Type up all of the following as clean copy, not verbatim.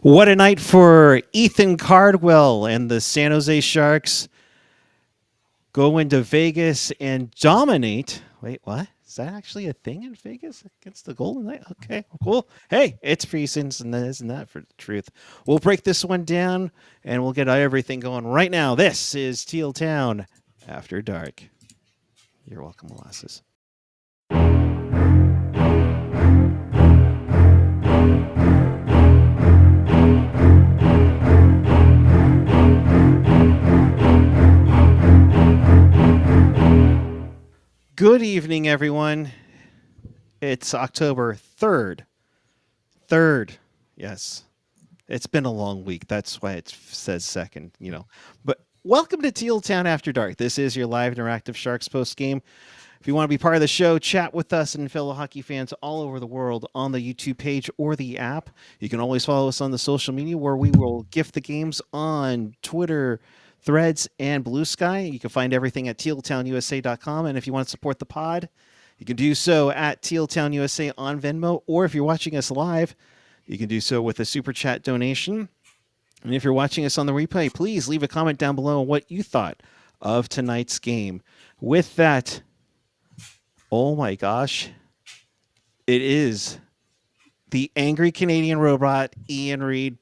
What a night for Ethan Cardwell and the San Jose Sharks. Go into Vegas and dominate. Wait, what? Is that actually a thing in Vegas against the Golden Knights? Okay, cool. Hey, it's preseason, isn't that for the truth? We'll break this one down and we'll get everything going right now. This is Teal Town After Dark. You're welcome, Molasses. Good evening, everyone. It's October 3rd. 3rd. Yes. It's been a long week. That's why it says second, But welcome to Teal Town After Dark. This is your live interactive Sharks post game. If you want to be part of the show, chat with us and fellow hockey fans all over the world on the YouTube page or the app. You can always follow us on the social media where we will gift the games on Twitter, Threads, and Blue Sky. You can find everything at tealtownusa.com. And if you want to support the pod, you can do so at tealtownusa on Venmo. Or if you're watching us live, you can do so with a super chat donation. And if you're watching us on the replay, please leave a comment down below on what you thought of tonight's game. With that, oh my gosh, it is the angry Canadian robot, Ian Reid.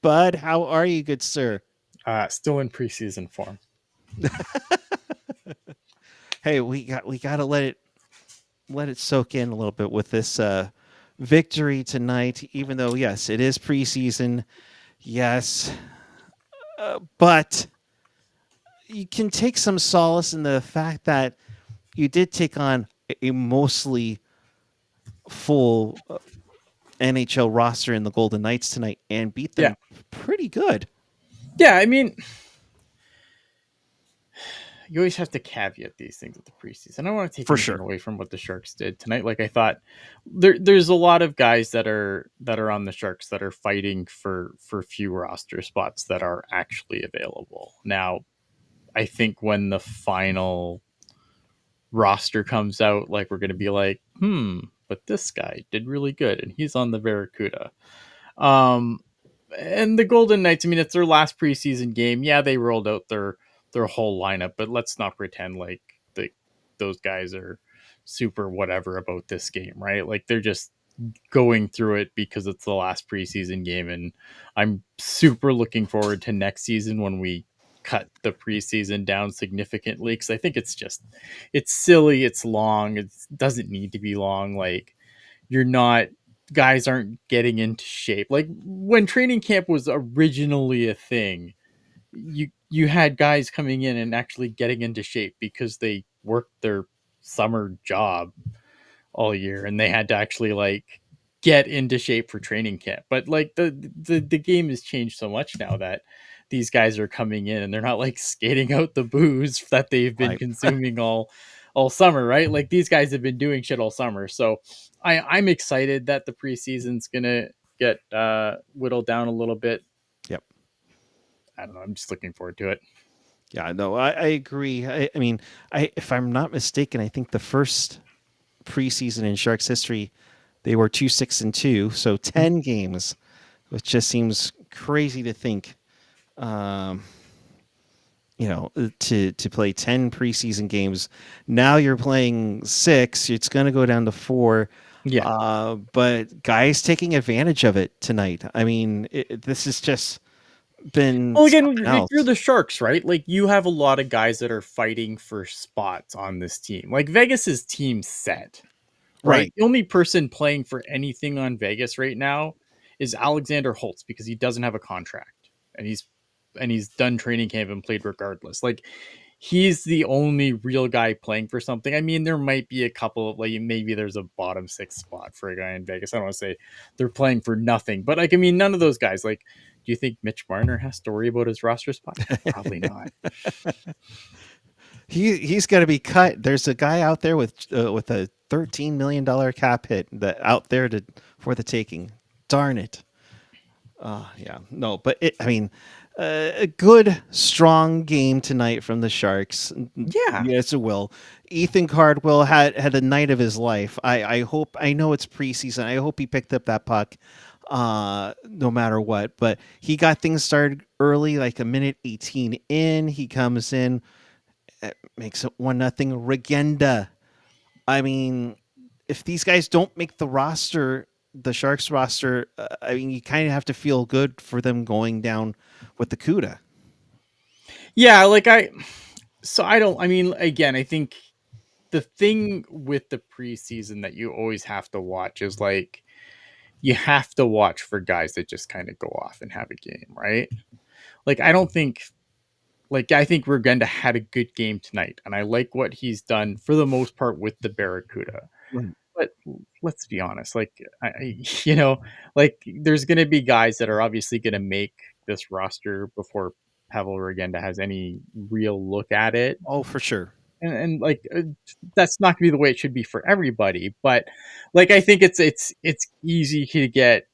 Bud, how are you, good sir? Still in preseason form. Hey, we got to let it soak in a little bit with this victory tonight. Even though, yes, it is preseason, yes, but you can take some solace in the fact that you did take on a mostly full NHL roster in the Golden Knights tonight and beat them pretty good. Yeah, I mean, you always have to caveat these things with the preseason. I don't want to take anything away from what the Sharks did tonight. Like I thought, there's a lot of guys that are on the Sharks that are fighting for few roster spots that are actually available. Now, I think when the final roster comes out, like we're going to be like, but this guy did really good, and he's on the Barracuda. And the Golden Knights, I mean, it's their last preseason game. Yeah, they rolled out their whole lineup, but let's not pretend like those guys are super whatever about this game, right? Like they're just going through it because it's the last preseason game, and I'm super looking forward to next season when we cut the preseason down significantly, because I think it's silly, it's long, it doesn't need to be long. Like guys aren't getting into shape. Like when training camp was originally a thing, you had guys coming in and actually getting into shape because they worked their summer job all year and they had to actually like get into shape for training camp. But like the game has changed so much now that these guys are coming in and they're not like skating out the booze that they've been consuming all summer, right? Like these guys have been doing shit all summer. So I'm excited that the preseason's gonna get whittled down a little bit. Yep. I don't know. I'm just looking forward to it. Yeah, no, I agree. I mean, if I'm not mistaken, I think the first preseason in Sharks history, they were 2-6-2, so 10 games, which just seems crazy to think. To play 10 preseason games. Now you're playing 6. It's going to go down to 4. Yeah. But guys taking advantage of it tonight. I mean, this has just been. Well, again, you're the Sharks, right? Like you have a lot of guys that are fighting for spots on this team. Like Vegas's team set, right? The only person playing for anything on Vegas right now is Alexander Holtz because he doesn't have a contract and he's done training camp and played regardless. Like he's the only real guy playing for something. I mean, there might be a couple of like maybe there's a bottom 6 spot for a guy in Vegas. I don't want to say they're playing for nothing, but like I mean, none of those guys. Like, do you think Mitch Marner has to worry about his roster spot? Probably not. He's got to be cut. There's a guy out there with a $13 million cap hit that out there for the taking. Darn it. Yeah, no, but a good, strong game tonight from the Sharks. Yeah. Yes, it will. Ethan Cardwell had a night of his life. I hope. I know it's preseason. I hope he picked up that puck, no matter what. But he got things started early, like a minute 18 in. He comes in, makes it 1-0. Regenda. I mean, if these guys don't make the roster, the Sharks roster, I mean, you kind of have to feel good for them going down with the Kuhre. Yeah, I don't, I mean, again, I think the thing with the preseason that you always have to watch is like, you have to watch for guys that just kind of go off and have a game, right? Like, I don't think, like, I think Regenda had a good game tonight, and I like what he's done for the most part with the Barracuda. Right. But let's be honest, like, you know, like, there's going to be guys that are obviously going to make this roster before Pavol Regenda has any real look at it. Oh, for sure. And like, that's not going to be the way it should be for everybody. But like, I think it's easy to get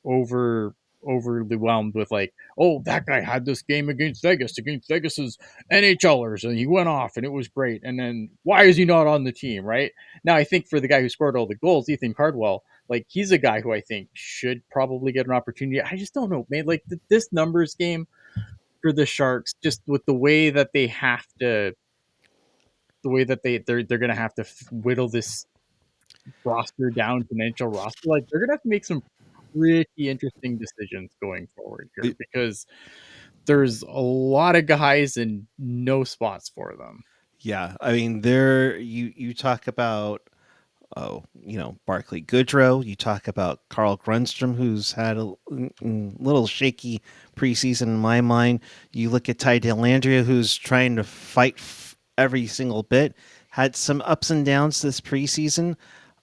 over overwhelmed with like, oh, that guy had this game against Vegas's NHLers, and he went off and it was great. And then why is he not on the team? Right now, I think for the guy who scored all the goals, Ethan Cardwell, like, he's a guy who I think should probably get an opportunity. I just don't know, man. Like, this numbers game for the Sharks, just with the way that they have to, the way that they're gonna have to whittle this roster down to an NHL roster, like, they're gonna have to make some pretty interesting decisions going forward here, It- because there's a lot of guys and no spots for them. yeah, I mean, there you talk about, oh, Barclay Goodrow. You talk about Carl Grunstrom, who's had a little shaky preseason in my mind. You look at Ty Dellandrea, who's trying to fight every single bit. Had some ups and downs this preseason.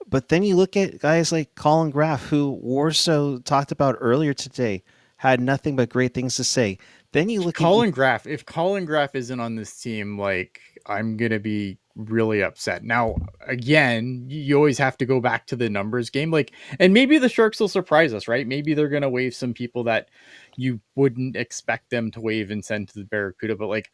But then you look at guys like Colin Graff, who Warsaw talked about earlier today, had nothing but great things to say. Then you look at Colin Graff, if Colin Graff isn't on this team, like, I'm gonna be really upset. Now, again, you always have to go back to the numbers game, like, and maybe the Sharks will surprise us, right? Maybe they're gonna waive some people that you wouldn't expect them to waive and send to the Barracuda, but like,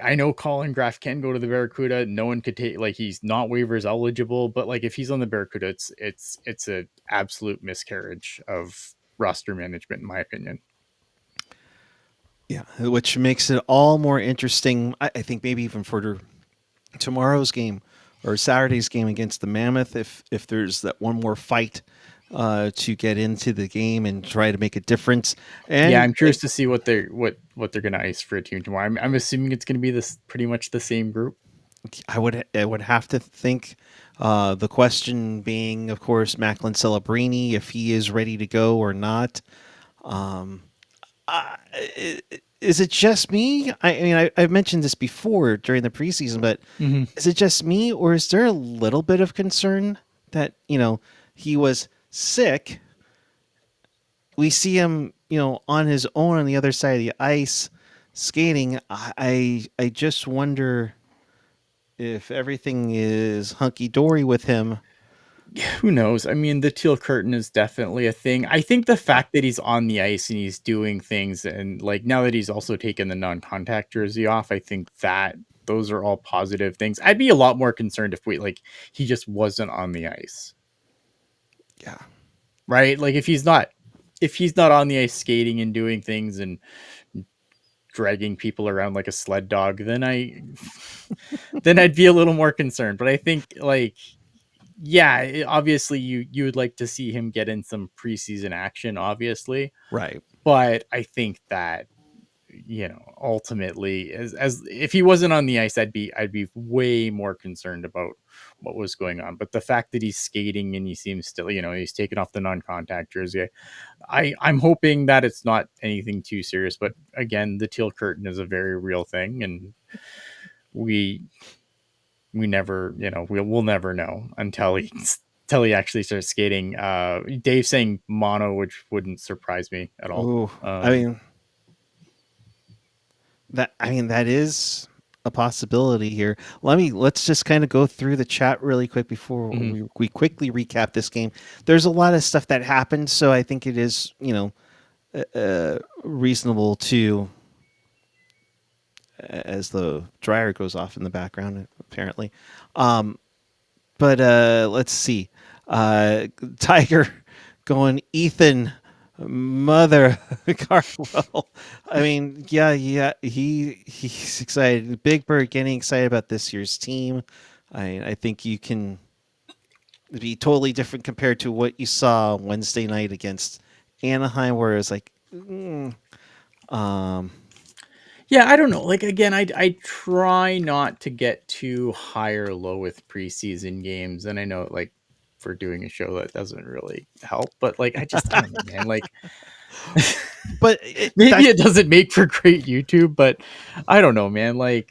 I know Colin Graff can go to the Barracuda. No one could take, like, he's not waivers eligible, but like, if he's on the Barracuda, it's a absolute miscarriage of roster management, in my opinion. yeah, which makes it all more interesting. I think maybe even for tomorrow's game or Saturday's game against the Mammoth, if there's that one more fight to get into the game and try to make a difference. Yeah, And I'm curious to see what they're gonna ice for a team tomorrow. I'm assuming it's gonna be this pretty much the same group. I would have to think, the question being, of course, Macklin Celebrini, if he is ready to go or not. Um, uh, is it just me? I mean, I've mentioned this before during the preseason, but Mm-hmm. is it just me, or is there a little bit of concern that he was sick? We see him, on his own on the other side of the ice skating. I just wonder if everything is hunky dory with him. Who knows? I mean, the teal curtain is definitely a thing. I think the Yeah, fact that he's on the ice and he's doing things, and like, now that he's also taken the non-contact jersey off, I think that those are all positive things. I'd be a lot more concerned if he just wasn't on the ice, yeah, right? Like, if he's not on the ice skating and doing things and dragging people around like a sled dog, then I'd be a little more concerned. But I think, like, yeah, obviously you would like to see him get in some preseason action, obviously. right. But I think that, ultimately, as if he wasn't on the ice, I'd be way more concerned about what was going on. But the fact that he's skating and he seems still, he's taken off the non-contact jersey, I'm hoping that it's not anything too serious. But again, the teal curtain is a very real thing, and we we never, we'll never know until he actually starts skating. Dave saying mono, which wouldn't surprise me at all. Oh, I mean that is a possibility here. Let's just kind of go through the chat really quick before Mhm. we quickly recap this game. There's a lot of stuff that happened, so I think it is, reasonable to, as the dryer goes off in the background, apparently. But let's see. Tiger going Ethan Mother Cardwell. I mean, yeah, he's excited. Big Bird getting excited about this year's team. I think you can be totally different compared to what you saw Wednesday night against Anaheim, where it was like, um, Yeah, I don't know. Like again, I try not to get too high or low with preseason games, and I know like for doing a show that doesn't really help, but like I don't know, man. Like but maybe it doesn't make for great YouTube, but I don't know, man. Like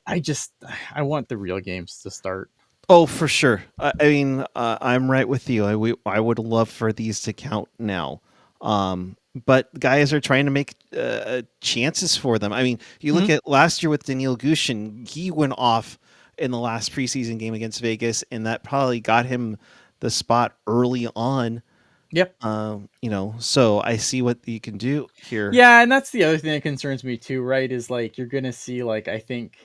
I just I want the real games to start. Oh, for sure. I mean, I'm right with you. I would love for these to count now. But guys are trying to make chances for them. I mean, you look Mhm. at last year with Daniil Gushin, he went off in the last preseason game against Vegas, and that probably got him the spot early on. Yep. So I see what you can do here. Yeah, and that's the other thing that concerns me too, right? Is like you're gonna see like I think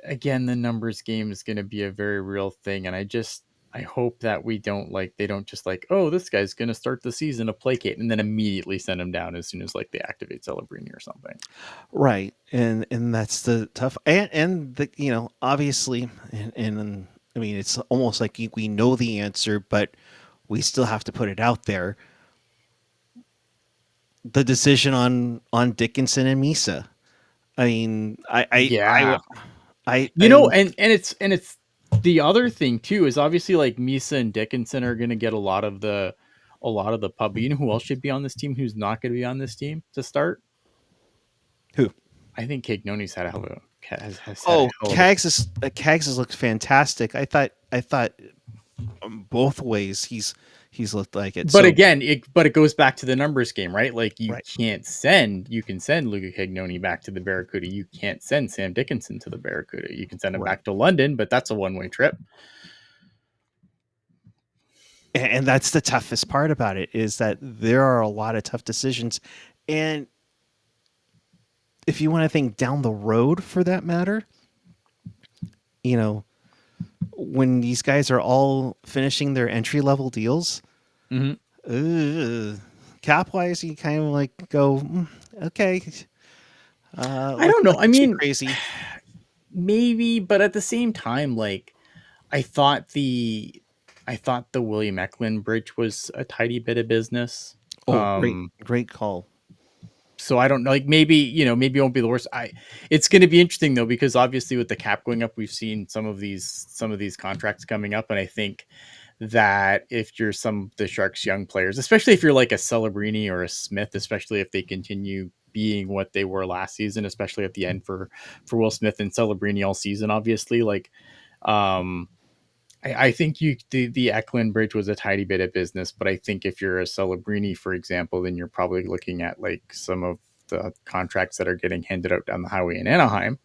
again the numbers game is gonna be a very real thing, and I hope that we don't like they don't just like, oh, this guy's gonna start the season to placate and then immediately send him down as soon as like they activate Celebrini or something. Right, and that's the tough, and the obviously, and I mean it's almost like we know the answer, but we still have to put it out there. The decision on Dickinson and Misa. I mean, Yeah. I mean, And it's the other thing too is obviously like Misa and Dickinson are gonna get a lot of the pub. But you know who else should be on this team who's not gonna be on this team to start? who? I think Cagnoni's had a hell of a has had a Oh, hell of a Kags has looked fantastic. I thought both ways he's looked like it. but So again, it goes back to the numbers game, right? Like right, you can send Luca Cagnoni back to the Barracuda. You can't send Sam Dickinson to the Barracuda. You can send him right. back to London, but that's a one-way trip. And that's the toughest part about it is that there are a lot of tough decisions, and if you want to think down the road for that matter, you know, when these guys are all finishing their entry level deals, Mm-hmm. cap wise, you kind of like go, okay, I don't know. I nothing too mean, crazy. maybe, but at the same time, like I thought the I thought the William Eklund bridge was a tidy bit of business. Oh, great call. So I don't know, like maybe it won't be the worst. It's going to be interesting though because obviously with the cap going up, we've seen some of these contracts coming up, and I think that if you're some of the Sharks' young players, especially if you're like a Celebrini or a Smith, especially if they continue being what they were last season, especially at the end for Will Smith and Celebrini all season, obviously, like um I think the Eklund bridge was a tiny bit of business, but I think if you're a Celebrini, for example, then you're probably looking at like some of the contracts that are getting handed out down the highway in Anaheim,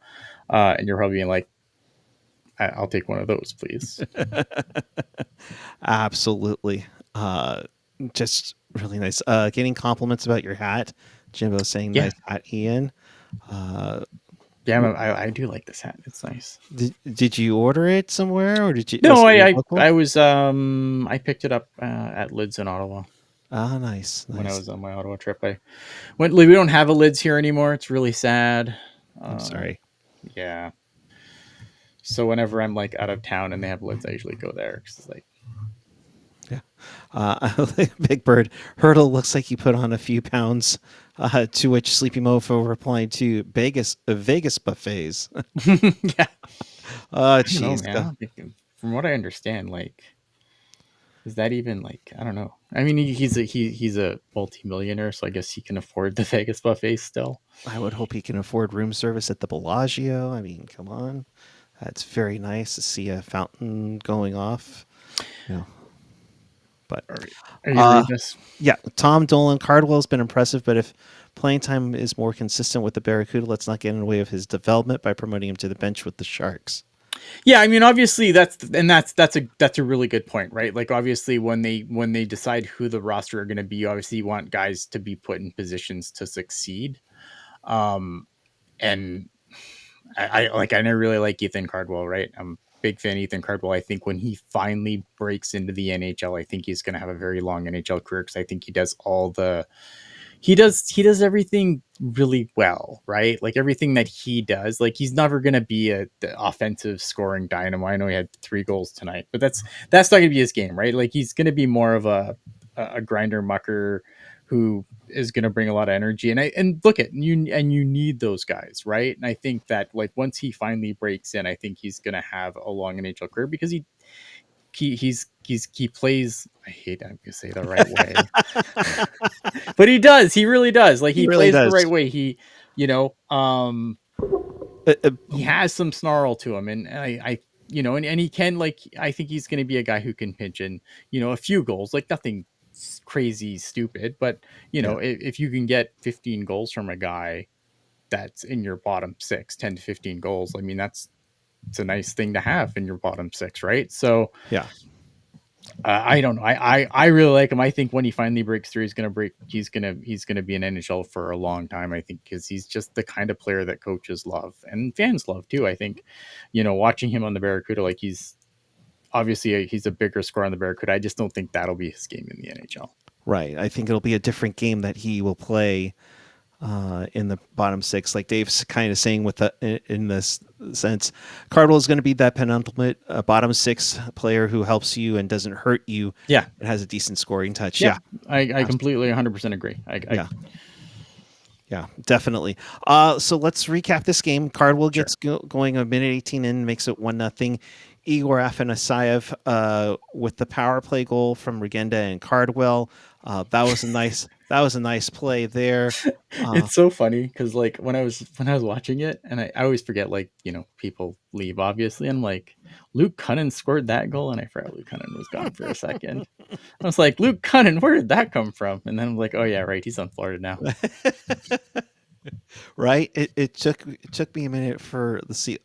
and you're probably being like, I'll take one of those, please." Absolutely. Just really nice. Getting compliments about your hat. Jimbo saying Yeah, nice hat, Ian. Uh, yeah, w- I do like this hat. It's nice. did you order it somewhere or was No, it your I local? I was I picked it up at Lids in Ottawa Ah, nice, when I nice. was on my Ottawa trip. I went. We don't have a Lids here anymore. It's really sad. I'm Uh, sorry. yeah. So whenever I'm like out of town and they have Lids, I usually go there because it's like, Yeah. Big Bird Hurdle looks like you put on a few pounds. To which Sleepy Mofo replied to Vegas buffets. yeah, Oh, I don't know, jeez. man. From what I understand, like, is that even like I don't know. I mean, he's a multimillionaire, so I guess he can afford the Vegas buffet still. I would hope he can afford room service at the Bellagio. I mean, come on. That's very nice to see a fountain going off. You know, but All right, are you reading this? yeah, Tom Dolan Cardwell's been impressive, but if playing time is more consistent with the Barracuda, let's not get in the way of his development by promoting him to the bench with the Sharks. Yeah, I mean, obviously that's a really good point, right? Like, obviously, when they decide who the roster are going to be, obviously, you want guys to be put in positions to succeed. Um, and I really like Ethan Cardwell, right? I'm a big fan of Ethan Cardwell. I think when he finally breaks into the NHL, I think he's going to have a very long NHL career because I think he does all the he does everything really well, right? Like everything that he does, like he's never going to be the offensive scoring dynamo. I know he had 3 goals tonight, but that's not going to be his game, right? Like he's going to be more of a grinder mucker who is going to bring a lot of energy. And look at you, and you need those guys, right? And I think that like once he finally breaks in, I think he's going to have a long NHL career because he plays. I hate I'm gonna say the right way, but he does. He really does. Like He he really plays the does. right way. You know, Uh, uh, he has some snarl to him, and and he can like. I think he's going to be a guy who can pinch in, a few goals, like nothing crazy stupid, but yeah. if you can get 15 goals from a guy that's in your bottom six, 10 to 15 goals, I mean it's a nice thing to have in your bottom six, right? So Yeah. I don't know. I really like him. I think when he finally breaks through, he's gonna break. He's gonna be an NHL for a long time. I think because he's just the kind of player that coaches love and fans love too. I think, watching him on the Barracuda, like he's obviously he's a bigger scorer on the Barracuda. I just don't think that'll be his game in the NHL. Right. I think it'll be a different game that he will play in the bottom six, like Dave's kind of saying with in this sense. Cardwell is going to be that penultimate bottom six player who helps you and doesn't hurt you Yeah. and has a decent scoring touch. Yep. Yeah. I completely 100% agree. Yeah. Yeah, definitely. So let's recap this game. Cardwell Sure. gets going a minute 18 in, makes it 1-0. Igor Afanasayev with the power play goal from Regenda and Cardwell. That was a nice play there. It's so funny because like when I was watching it, and I always forget, like, people leave obviously. I'm like, Luke Cunnin scored that goal, and I forgot Luke Cunnin was gone for a second. I was like, Luke Cunnin, where did that come from? And then I'm like, oh yeah, right, he's on Florida now. Right? It took me a minute for the see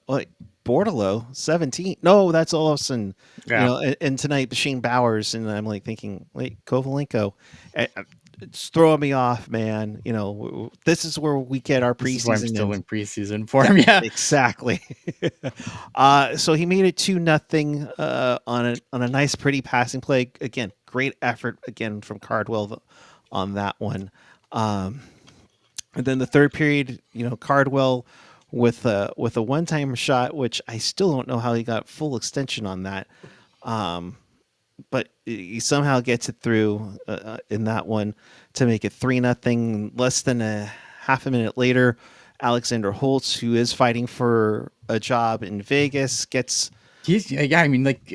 like Bordalo 17. No, that's Olofsson. Yeah, And tonight Shane Bowers, and I'm like thinking, wait, Kovalenko. It's throwing me off, man. This is where we get our this is why I'm preseason still and in preseason form. Yeah, exactly. So he made it 2-0 on a nice, pretty passing play. Again, great effort again from Cardwell on that one. And then the third period, Cardwell with a one-time shot, which I still don't know how he got full extension on that. But he somehow gets it through in that one to make it 3-0. Less than a half a minute later, Alexander Holtz, who is fighting for a job in Vegas, gets yeah. I mean, like,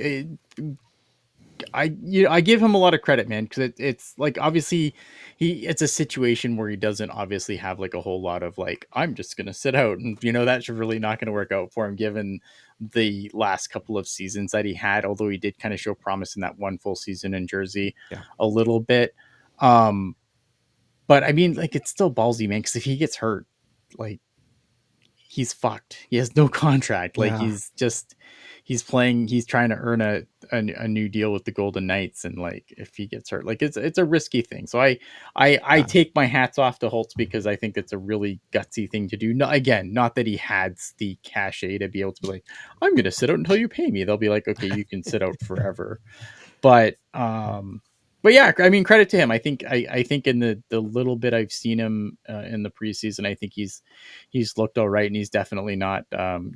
I give him a lot of credit, man, because it's like obviously it's a situation where he doesn't obviously have like a whole lot of like, I'm just gonna sit out, and that's really not gonna work out for him given the last couple of seasons that he had. Although he did kind of show promise in that one full season in Jersey, yeah, a little bit. Um, but I mean, like, it's still ballsy, man, because if he gets hurt, like, he's fucked. He has no contract. Like, yeah, he's playing. He's trying to earn a new deal with the Golden Knights, and like if he gets hurt, like it's a risky thing. So I yeah, take my hats off to Holtz because I think it's a really gutsy thing to do. No, again, not that he had the cachet to be able to be like, I'm going to sit out until you pay me. They'll be like, okay, you can sit out forever. But but yeah, I mean, credit to him. I think in the little bit I've seen him in the preseason, I think he's looked all right, and he's definitely not.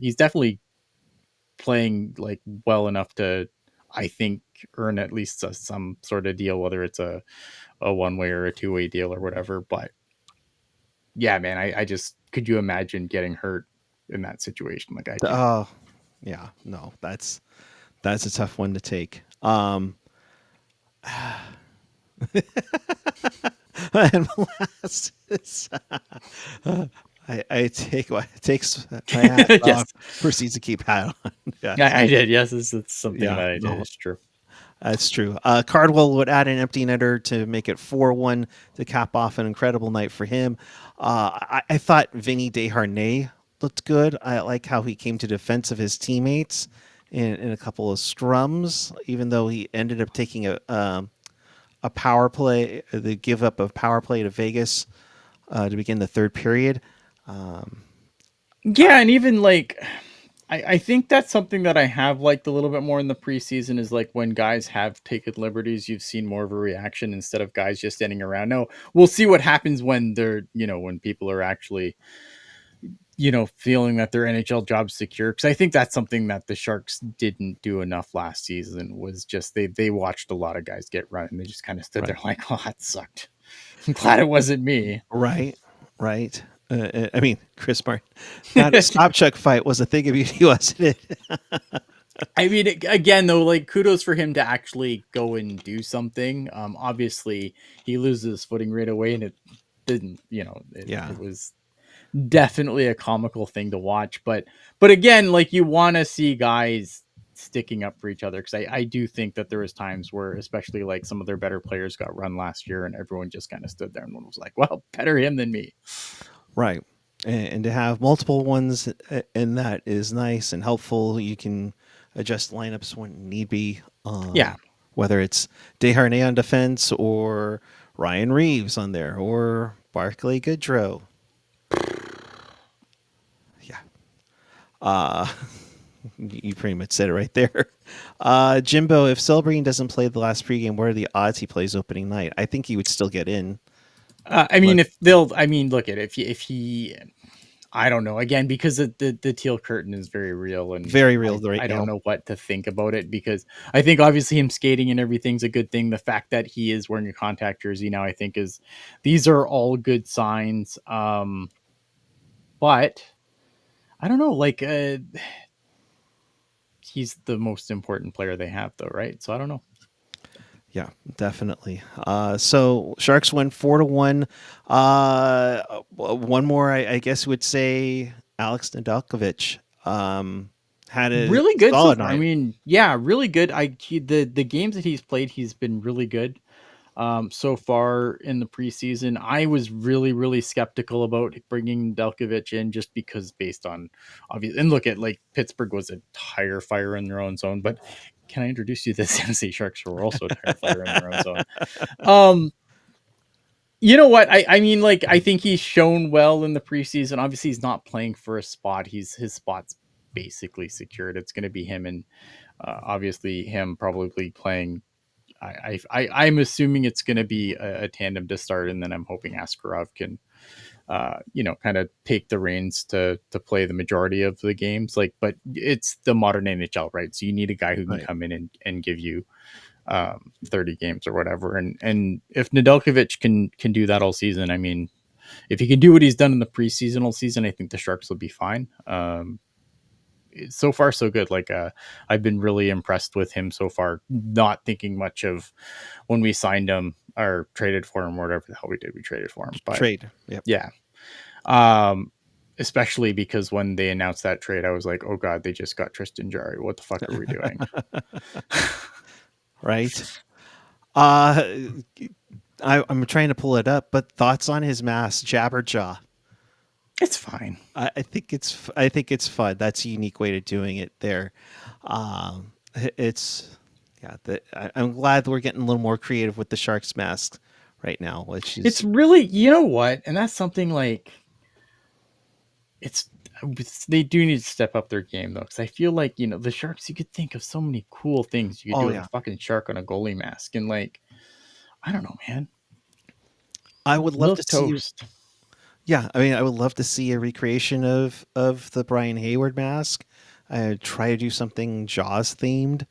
He's definitely playing like well enough to, I think, earn at least some sort of deal, whether it's a one way or a two-way deal or whatever. But yeah, man, I just could you imagine getting hurt in that situation? Like I can't. oh, yeah. No, that's a tough one to take. And last is, I take what takes my hat off. Yes, Proceeds to keep hat on. Yeah, I did. Yes, it's something yeah, that I did. no, It's true. that's true. Cardwell would add an empty netter to make it 4-1 to cap off an incredible night for him. I thought Vinny Desharnais looked good. I like how he came to defense of his teammates in a couple of scrums, even though he ended up taking a power play, the give up of power play to Vegas to begin the third period. Um, Yeah, and even like I think that's something that I have liked a little bit more in the preseason is like when guys have taken liberties, you've seen more of a reaction instead of guys just standing around. No, we'll see what happens when they're, when people are actually, feeling that their NHL job's secure. Cause I think that's something that the Sharks didn't do enough last season was just they watched a lot of guys get run and they just kind of stood right, there like, oh, that sucked. I'm glad it wasn't me. right, right. I mean, Chris Martin, that stop chuck fight was a thing of beauty, wasn't it? I mean, again, though, like kudos for him to actually go and do something. Obviously, he loses his footing right away, and it didn't. Yeah, It was definitely a comical thing to watch. But again, like you want to see guys sticking up for each other because I do think that there was times where, especially like some of their better players got run last year, and everyone just kind of stood there and was like, "Well, better him than me." right. And to have multiple ones in that is nice and helpful. You can adjust lineups when need be. Yeah, Whether it's Desharnais on defense or Ryan Reeves on there or Barclay Goodrow. Yeah. Uh, you pretty much said it right there. Jimbo, if Celebrini doesn't play the last pregame, what are the odds he plays opening night? I think he would still get in. I mean, But if they'll, I mean, look at if he I don't know. Again, because the teal curtain is very real, and very real right I don't now. know what to think about it because I think obviously him skating and everything's a good thing. The fact that he is wearing a contact jersey now, I think is these are all good signs. But I don't know. Like he's the most important player they have, though, right? So I don't know. Yeah, definitely. So Sharks win 4-1. One more, I guess, would say Alex Nedelkjovic had a Really good so solid far. I night. mean, yeah, really good. The games that he's played, he's been really good. So far in the preseason. I was really, really skeptical about bringing Delkovich in just because based on obvious and look at like Pittsburgh was a tire fire in their own zone, but can I introduce you to the San Jose Sharks who are also a tire fire in their own zone? Um, you know what? I mean, like, I think he's shown well in the preseason. Obviously, he's not playing for a spot. His spot's basically secured. It's going to be him and obviously him probably playing I'm assuming it's going to be a tandem to start, and then I'm hoping Askarov can, kind of take the reins to play the majority of the games. Like, but it's the modern NHL, right? So you need a guy who can Right. come in and give you 30 games or whatever. And if Nedeljkovic can do that all season, I mean, if he can do what he's done in the preseason all season, I think the Sharks will be fine. So far so good. Like I've been really impressed with him so far, not thinking much of when we signed him or traded for him or whatever the hell we traded for him, but Trade. Yep. yeah. um Especially because when they announced that trade I was like, oh god, they just got Tristan Jarry, what the fuck are we doing? Right. Uh, I'm trying to pull it up, but thoughts on his mask, Jabberjaw. It's fine. I think it's fun. That's a unique way to doing it there. It's yeah. I'm glad we're getting a little more creative with the Sharks mask right now, which It's is really, you know what, and that's something like it's they do need to step up their game though, because I feel like the Sharks. You could think of so many cool things you could do oh with a yeah. fucking shark on a goalie mask, and like I don't know, man. I would love to Milk see. toast. Yeah, I mean, I would love to see a recreation of the Brian Hayward mask. I try to do something Jaws themed.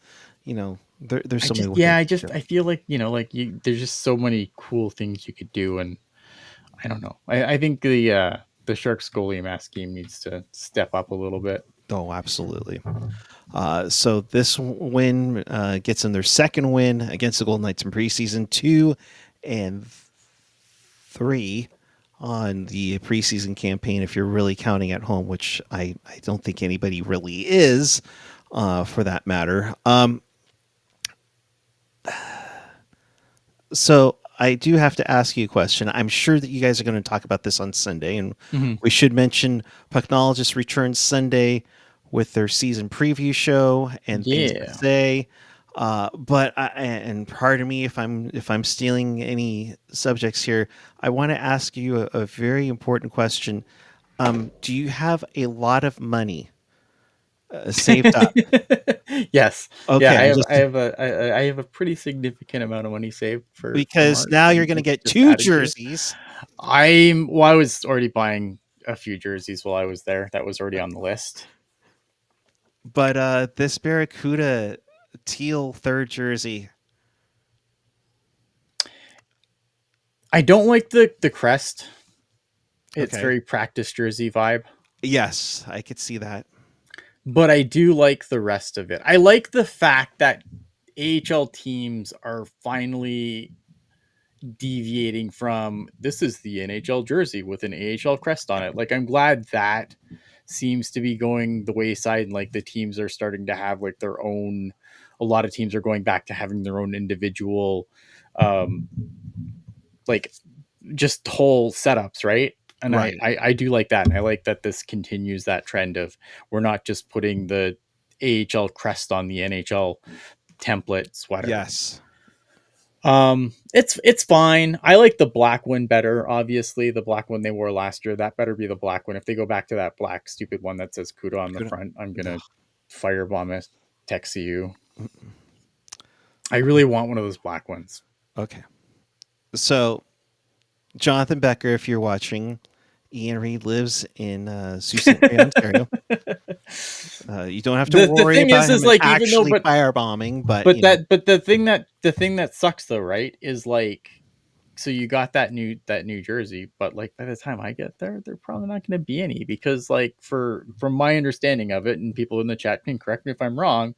There's so many ways. I feel like there's just so many cool things you could do, and I don't know. I think the Sharks goalie mask game needs to step up a little bit. Oh, absolutely. So this win gets them their second win against the Golden Knights in preseason, 2-3 on the preseason campaign. If you're really counting at home, which I don't think anybody really is, for that matter. So I do have to ask you a question. I'm sure that you guys are going to talk about this on Sunday, and Mhm. we should mention Pucknologist returns Sunday with their season preview show and things to Yeah. say. And pardon me if I'm stealing any subjects here. I want to ask you a very important question. Do you have a lot of money saved up? Yes. Yeah, Okay, I I'm have just I have a I have a pretty significant amount of money saved for because March, now you're and going to it's get just two adding to it. jerseys. I was already buying a few jerseys while I was there. That was already on the list. But this Barracuda teal third jersey, I don't like the crest. It's okay. very practice jersey vibe, Yes, I could see that. but I do like the rest of it. I like the fact that AHL teams are finally deviating from this is the NHL jersey with an AHL crest on it. Like, I'm glad that seems to be going the wayside, and like the teams are starting to have like their own. A lot of teams are going back to having their own individual, um, like just whole setups, right? And Right. I do like that, and I like that this continues that trend of we're not just putting the AHL crest on the NHL template sweater. Yes. It's fine. I like the black one better. Obviously, the black one they wore last year, that better be the black one. If they go back to that black stupid one that says Kuhre on the Good. front, I'm No. gonna firebomb a text you. Mm-mm. I really want one of those black ones. Okay. So, Jonathan Becker, if you're watching, Ian Reid lives in Sault Ste. Marie, Ontario. You don't have to The worry thing about is him like even though actually firebombing, but but the thing that sucks though, right, is like, so you got that new jersey, but like by the time I get there, they're probably not going to be any, because like from my understanding of it, and people in the chat can correct me if I'm wrong,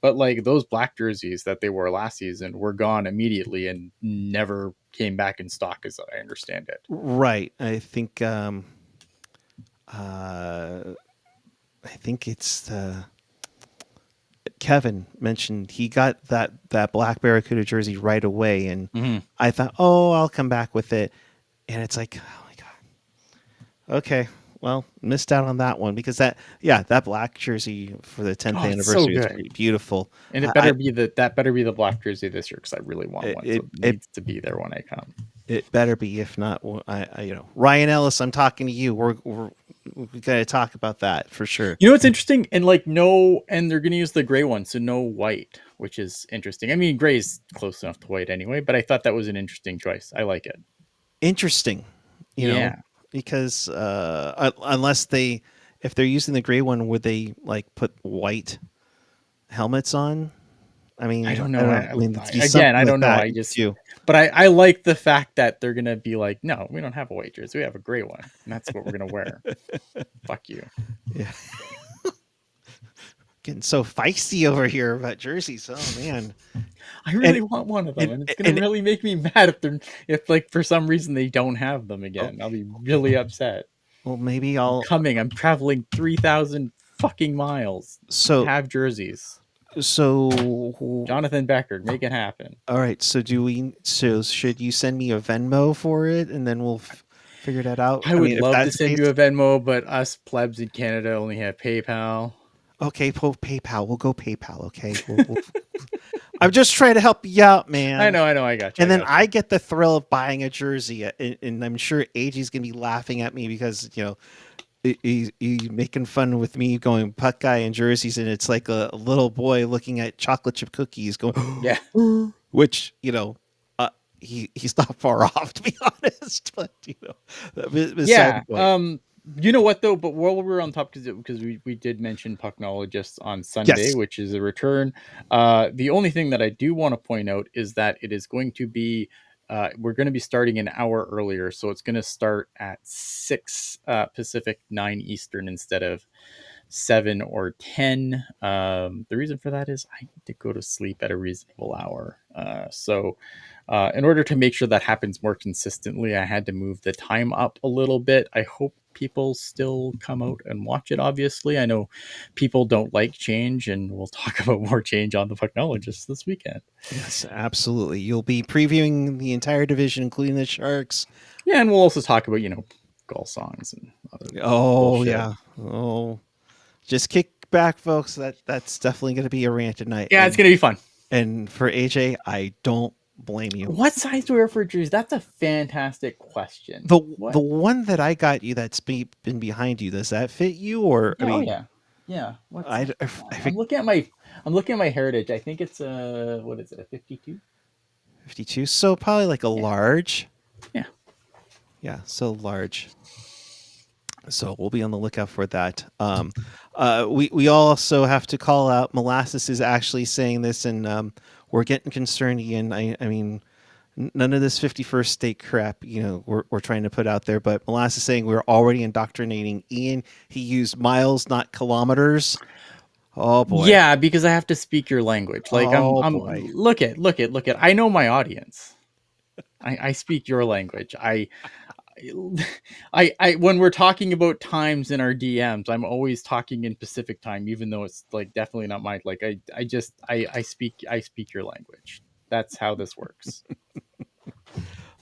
but like those black jerseys that they wore last season were gone immediately and never came back in stock, as I understand it. right. Uh, I think it's Kevin mentioned he got that black Barracuda jersey right away, and Mm-hmm. I thought, oh, I'll come back with it, and it's like, oh my god, okay, well, missed out on that one because that black jersey for the 10th Oh, it's so anniversary is good. pretty beautiful. And it I better be that better be the black jersey this year, because I really want it, one. So it it it needs to be there when I come. it better be. If not, Ryan Ellis, I'm talking to you. We got to talk about that for sure. You know what's interesting? And like no, and they're gonna use the gray one, so no white, which is interesting. I mean, gray is close enough to white anyway, but I thought that was an interesting choice. I like it. Interesting, Yeah. because if they're using the gray one, would they like put white helmets on? I I mean, don't I know. don't know. I mean, I it's be again, something I like don't know. that too. But I like the fact that they're gonna be like, no, we don't have a white jersey, we have a gray one, and that's what we're gonna wear. Fuck you. Yeah, getting so feisty over here about jerseys. Oh man, I and really want one of them, and and it's gonna and really make me mad if like for some reason they don't have them again. I'll be really upset. well, maybe I'm I'll. coming. I'm traveling 3,000 fucking miles to So have jerseys. so Jonathan Becker, make it happen. all right. So do we? So should you send me a Venmo for it, and then we'll figure that out? I I would mean, if love to that's the send case, you a Venmo, but us plebs in Canada only have PayPal. okay. PayPal. We'll go PayPal. Okay. I'm just trying to help you out, I man. know, I got you, I And then got you. I get the thrill of buying a jersey, and I'm sure AG's gonna be laughing at me because he's making fun with me going puck guy in jerseys, and it's like a little boy looking at chocolate chip cookies, going, Yeah, which he's not far off to be honest, but beside the yeah. point. You know what though? But while we were on top, because we did mention Pucknologists on Sunday, Yes, which is a return. The only thing that I do want to point out is that it is going to be. We're going to be starting an hour earlier, so it's going to start at 6 Pacific, 9 Eastern instead of 7 or 10. The reason for that is I need to go to sleep at a reasonable hour. In order to make sure that happens more consistently, I had to move the time up a little bit. I hope people still come out and watch it. Obviously, I know people don't like change, and we'll talk about more change on the Pucknologist this weekend. Yes, absolutely. You'll be previewing the entire division, including the Sharks. Yeah, and we'll also talk about goal songs and other Oh bullshit. yeah. Oh, just kick back, folks. That's definitely going to be a rant tonight. Yeah, it's gonna be fun. And for AJ, I don't blame you. What size do we wear for jerseys? That's a fantastic question. The What? the one that I got you that's been behind you, does that fit you? Or I Yeah, oh mean, yeah, yeah. What's I I'm looking at my heritage. I think it's a, what is it, a 52? 52. So probably like a large. Yeah. Yeah, so large. So we'll be on the lookout for that. We also have to call out Molasses is actually saying this, and we're getting concerned, Ian. I mean, none of this 51st state crap, we're trying to put out there. But Molasses saying we're already indoctrinating Ian. He used miles, not kilometers. Oh boy. Yeah, because I have to speak your language. Like Oh I'm boy. look at. I know my audience. I speak your language. I when we're talking about times in our DMs, I'm always talking in Pacific time, even though it's like definitely not mine. Like I speak your language. That's how this works.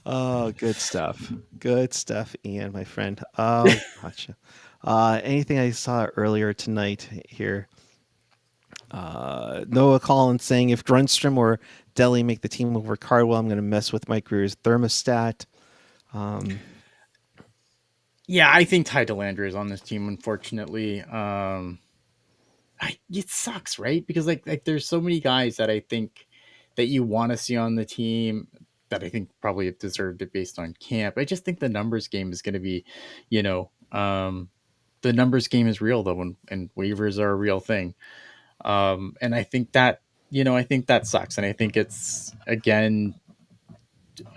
Oh, good stuff. Good stuff, Ian, my friend. Oh, gotcha. Anything I saw earlier tonight here. Noah Collins saying if Grunstrom or Delhi make the team over Cardwell, I'm going to mess with Mike Greer's thermostat. Yeah, I think Ty Delander is on this team, unfortunately. It sucks, right? Because like there's so many guys that I think that you want to see on the team that I think probably have deserved it based on camp. I just think the numbers game is going to be, the numbers game is real though, and waivers are a real thing. And I think that, I think that sucks. And I think it's, again,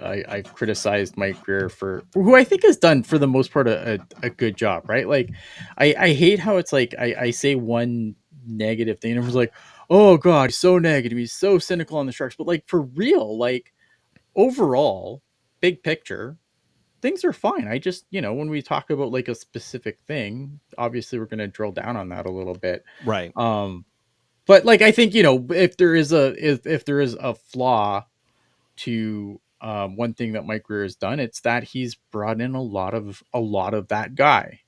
I've criticized Mike Greer for who I think has done for the most part a good job, right? Like I hate how it's like I say one negative thing and everyone's like, oh god, he's so negative, he's so cynical on the Sharks. But like for real, like overall, big picture, things are fine. I just, when we talk about like a specific thing, obviously we're gonna drill down on that a little bit. Right. But like I think, if there is a flaw to one thing that Mike Greer has done, it's that he's brought in a lot of that guy.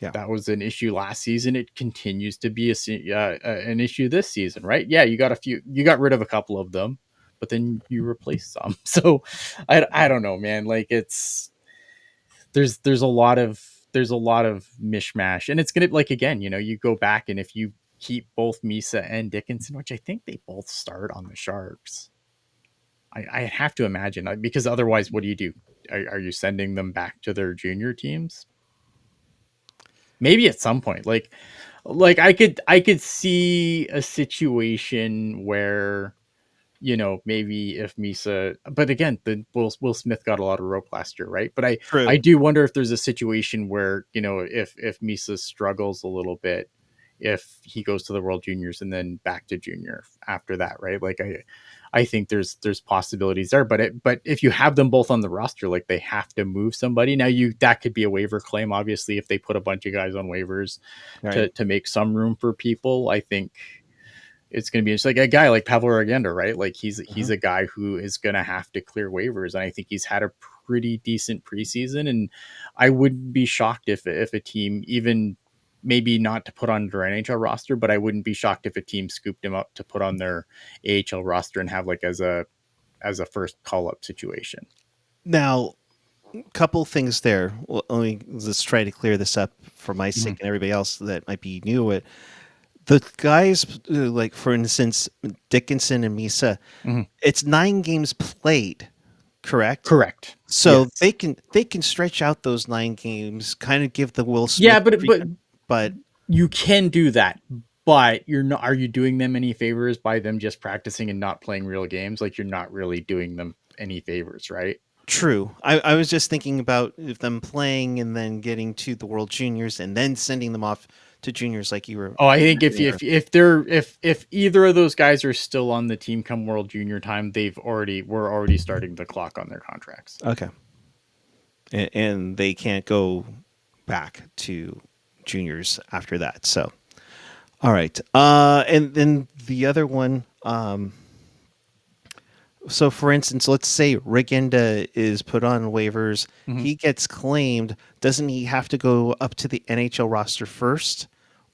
Yeah. That was an issue last season. It continues to be an issue this season, right? Yeah, you got rid of a couple of them, but then you replaced some. So I don't know, man. Like there's a lot of mishmash, and it's gonna, like, again, you go back and if you keep both Misa and Dickinson, which I think they both start on the Sharks. I have to imagine, because otherwise, what do you do? Are you sending them back to their junior teams? Maybe at some point, like I could see a situation where, maybe if Misa, but again, the Will Smith got a lot of rope last year, right? But I True. do wonder if there's a situation where, if Misa struggles a little bit, if he goes to the World Juniors and then back to junior after that, right? Like I think there's possibilities there, but if you have them both on the roster, like they have to move somebody. Now that could be a waiver claim, obviously, if they put a bunch of guys on waivers Right. to make some room for people. I think it's going to be just like a guy like Pavol Regenda, right? Like he's a guy who is going to have to clear waivers, and I think he's had a pretty decent preseason, and I wouldn't be shocked if a team, even maybe not to put on their NHL roster, but I wouldn't be shocked if a team scooped him up to put on their AHL roster and have like as a first call up situation. Now, couple things there. Well, let's try to clear this up for my sake and everybody else that might be new to it. The guys, like for instance, Dickinson and Misa, it's 9 games played, correct? Correct. So Yes. they can stretch out those 9 games, kind of give the Will Smith. Yeah, but you can do that. But you're not. Are you doing them any favors by them just practicing and not playing real games? Like, you're not really doing them any favors, right? true. I was just thinking about them playing and then getting to the World Juniors and then sending them off to juniors, like you were. Oh, I think if either of those guys are still on the team come World Junior time, we're already starting the clock on their contracts. Okay. And they can't go back to juniors after that. So, all right. And then the other one. So, for instance, let's say Regenda is put on waivers. Mm-hmm. He gets claimed. Doesn't he have to go up to the NHL roster first?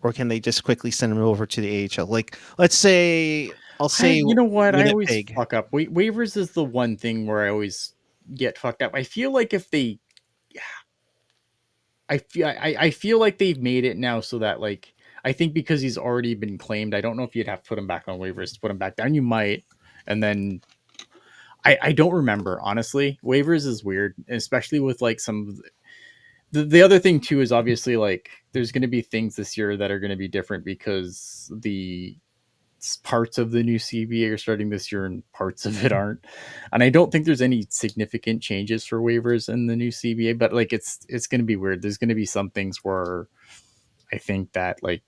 Or can they just quickly send him over to the AHL? Like, let's say, I'll say You know what? I always Winnipeg. fuck up. Waivers is the one thing where I always get fucked up. I feel like if they, I feel like they've made it now so that like I think because he's already been claimed, I don't know if you'd have to put him back on waivers to put him back down. You might, and then I don't remember honestly. Waivers is weird, especially with like some of the other thing too is obviously like there's going to be things this year that are going to be different because the parts of the new CBA are starting this year and parts of it aren't. And I don't think there's any significant changes for waivers in the new CBA, but like it's going to be weird. There's going to be some things where I think that like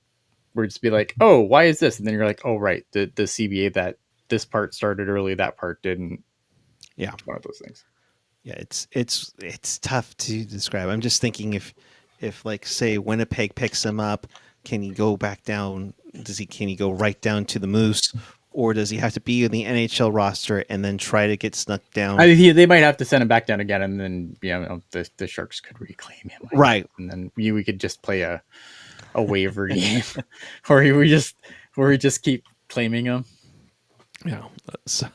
we're just be like, oh, why is this? And then you're like, oh, right, the CBA that this part started early, that part didn't. Yeah. It's one of those things. Yeah, it's tough to describe. I'm just thinking if like say Winnipeg picks him up, can he go back down? Can he go right down to the Moose, or does he have to be in the NHL roster and then try to get snuck down? They might have to send him back down again, and then the Sharks could reclaim him, right? And then we could just play a waiver game, or we just keep claiming him. Yeah. So,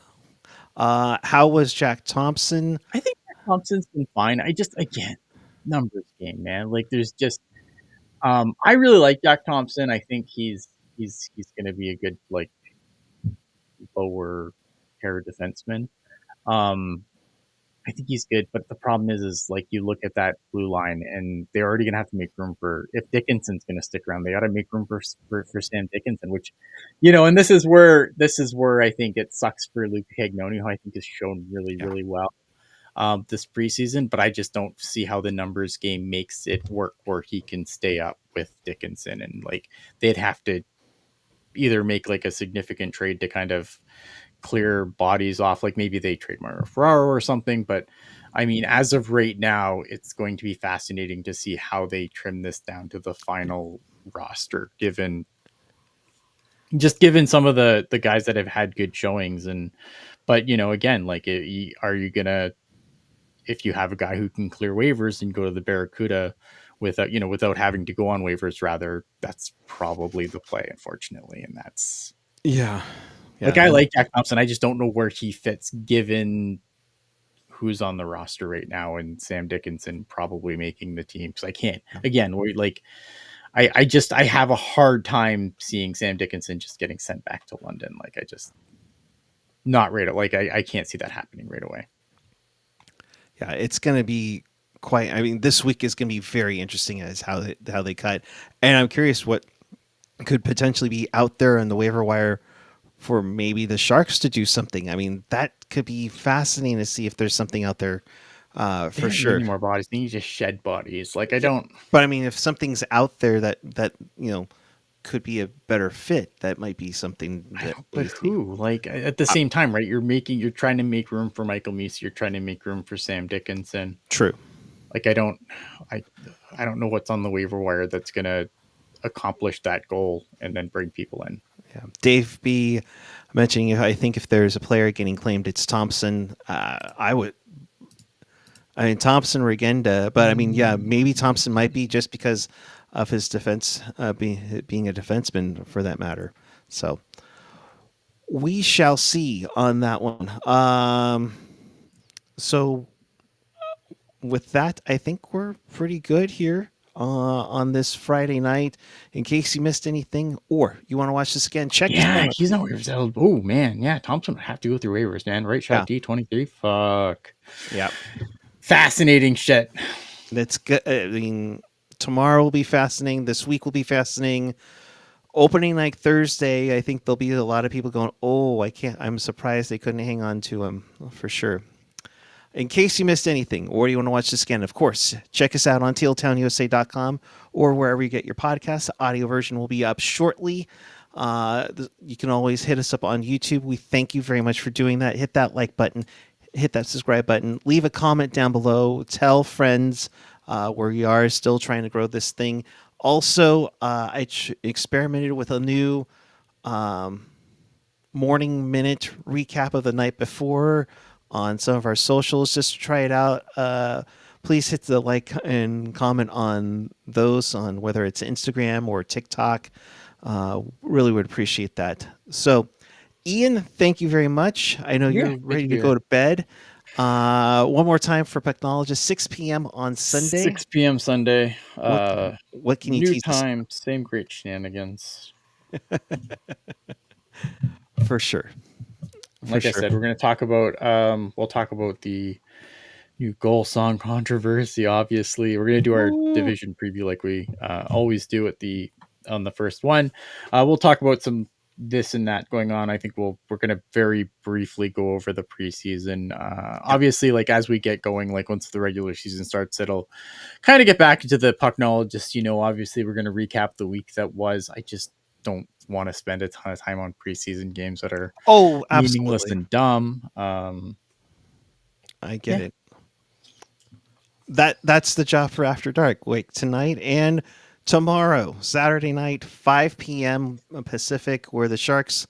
how was Jack Thompson? I think Jack Thompson's been fine. Again, numbers game, man. Like there's just I really like Jack Thompson. I think he's going to be a good like lower pair defenseman. I think he's good, but the problem is like you look at that blue line, and they're already going to have to make room for if Dickinson's going to stick around. They got to make room for Sam Dickinson, which, and this is where I think it sucks for Luke Cagnoni, who I think has shown really well this preseason, but I just don't see how the numbers game makes it work where he can stay up with Dickinson, and like they'd have to either make like a significant trade to kind of clear bodies off, like maybe they trade Mario Ferraro or something. But I mean, as of right now, it's going to be fascinating to see how they trim this down to the final roster, given some of the guys that have had good showings. But again, like are you gonna, if you have a guy who can clear waivers and go to the Barracuda without having to go on waivers, rather, that's probably the play, unfortunately. And that's Yeah. like, I like Jack Thompson. I just don't know where he fits given who's on the roster right now, and Sam Dickinson probably making the team. Because I can't, again, I have a hard time seeing Sam Dickinson just getting sent back to London. Like, not right. Like, I can't see that happening right away. Yeah, it's going to be quite. I mean, this week is going to be very interesting as how they cut, and I'm curious what could potentially be out there on the waiver wire for maybe the Sharks to do something. I mean, that could be fascinating to see if there's something out there for sure. Need more bodies. They need to shed bodies. Like, I don't. But I mean, if something's out there that could be a better fit, that might be something. But who? Like, at the same time, right? You're trying to make room for Michael Meese. You're trying to make room for Sam Dickinson. True. Like, I don't know what's on the waiver wire that's gonna accomplish that goal and then bring people in. Yeah. Dave B mentioning, I think if there's a player getting claimed, it's Thompson. Thompson, Regenda, but I mean, yeah, maybe Thompson might be just because of his defense, being a defenseman for that matter. So we shall see on that one. So with that, I think we're pretty good here on this Friday night. In case you missed anything or you want to watch this again, check. Yeah, he's not waivers. Oh man, yeah, Thompson would have to go through waivers, man. Right shot D23. Fuck. Yeah. Fascinating shit. That's good. I mean, tomorrow will be fascinating. This week will be fascinating. Opening night Thursday, I think there'll be a lot of people going, "Oh, I can't." I'm surprised they couldn't hang on to him for sure. In case you missed anything or you want to watch this again, of course, check us out on tealtownusa.com or wherever you get your podcasts. The audio version will be up shortly. You can always hit us up on YouTube. We thank you very much for doing that. Hit that like button, hit that subscribe button, leave a comment down below, tell friends. where we are still trying to grow this thing. Also, I experimented with a new um, morning minute recap of the night before on some of our socials just to try it out. Please hit the like and comment on those on whether it's Instagram or TikTok. Really would appreciate that. So, Ian, thank you very much. I know Yeah, you're thank ready you, to go Peter. to bed. One more time for Technologist, 6 p.m. on Sunday. 6 p.m. Sunday. What what can you New tease us time, same great shenanigans. for sure? For Like I sure. said, we're going to talk about we'll talk about the new goal song controversy. Obviously, we're going to do our Ooh. division preview like we always do at the on the first one. We'll talk about some this and that going on. I think we're going to very briefly go over the preseason. Yep. Obviously, like as we get going, like once the regular season starts, it'll kind of get back into the puck knowledge. Just obviously, we're going to recap the week that was. I just don't want to spend a ton of time on preseason games that are Oh, meaningless absolutely. and dumb. I get Yeah, it. That's the job for After Dark. Wait, tonight and tomorrow, Saturday night, 5 p.m. Pacific, where the Sharks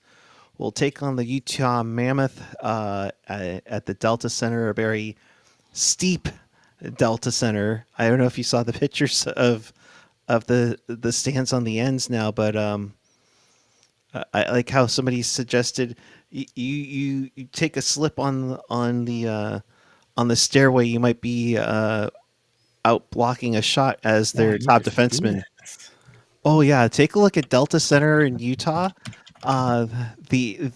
will take on the Utah Mammoth at the Delta Center, a very steep Delta Center. I don't know if you saw the pictures of the stands on the ends now, but I like how somebody suggested you take a slip on the stairway, you might be out blocking a shot as oh, I their need top to see defenseman. this. Oh yeah, take a look at Delta Center in Utah. Uh, the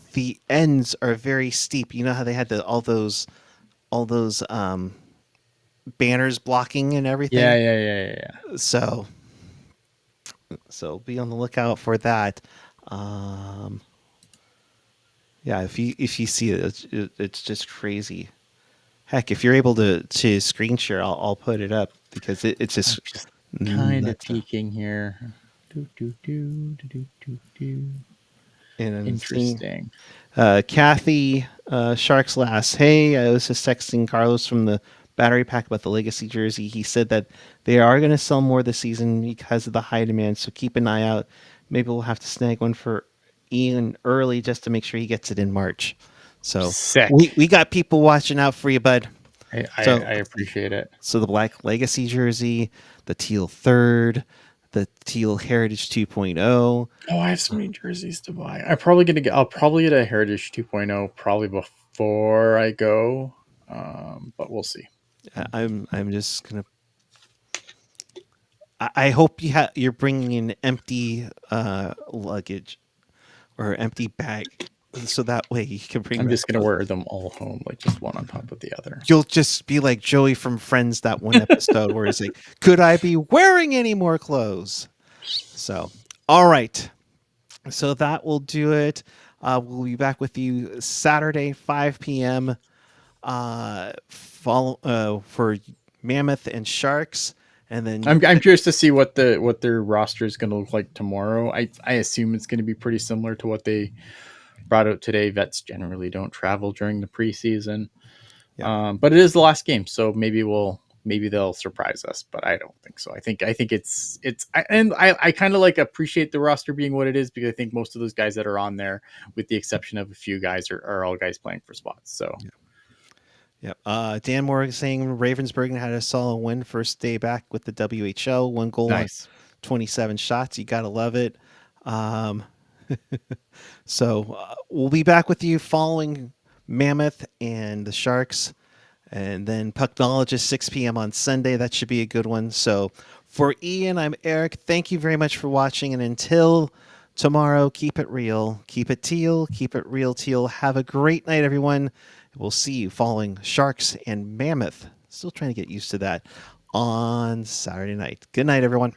ends are very steep. You know how they had all those banners blocking and Yeah, everything. yeah, yeah, yeah, yeah. So be on the lookout for that. Um, yeah, if you see it, it's just crazy. Heck, if you're able to screen share, I'll put it up because it's I'm just just kind of nuts. peeking here. Do, do, do, do, do, do, do. And I'm seeing Interesting. Kathy Sharks last. Hey, I was just texting Carlos from the battery pack about the Legacy jersey. He said that they are going to sell more this season because of the high demand. So keep an eye out. Maybe we'll have to snag one for Ian early just to make sure he gets it in March. So Sick. we got people watching out for you, bud. I So appreciate it. the Black Legacy jersey, the Teal Third, the Teal Heritage 2.0. Oh, I have so many jerseys to buy. I'll probably get a Heritage 2.0 probably before I go. But we'll see. I'm just gonna. I hope you're bringing in empty luggage or empty bag, so that way you can bring I'm back just gonna clothes. wear them all home, like just one on top of the other. You'll just be like Joey from Friends, that one episode where he's like, "Could I be wearing any more clothes?" So, all right. So that will do it. We'll be back with you Saturday, 5 p.m. For Mammoth and Sharks, and then I'm curious to see what their roster is going to look like tomorrow. I assume it's going to be pretty similar to what they brought out today. Vets generally don't travel during the preseason, yeah, but it is the last game, so maybe they'll surprise us. But I don't think so. I think I kind of like appreciate the roster being what it is because I think most of those guys that are on there, with the exception of a few guys, are all guys playing for spots. So yeah. Yep. Dan Moore saying Ravensburg had a solid win first day back with the WHL. 1 goal on nice. 27 shots. You got to love it. Um, we'll be back with you following Mammoth and the Sharks. And then Pucknologist, 6 p.m. on Sunday. That should be a good one. So for Ian, I'm Eric. Thank you very much for watching. And until tomorrow, keep it real. Keep it teal. Keep it real, teal. Have a great night, everyone. We'll see you following Sharks and Mammoth. Still trying to get used to that on Saturday night. Good night, everyone.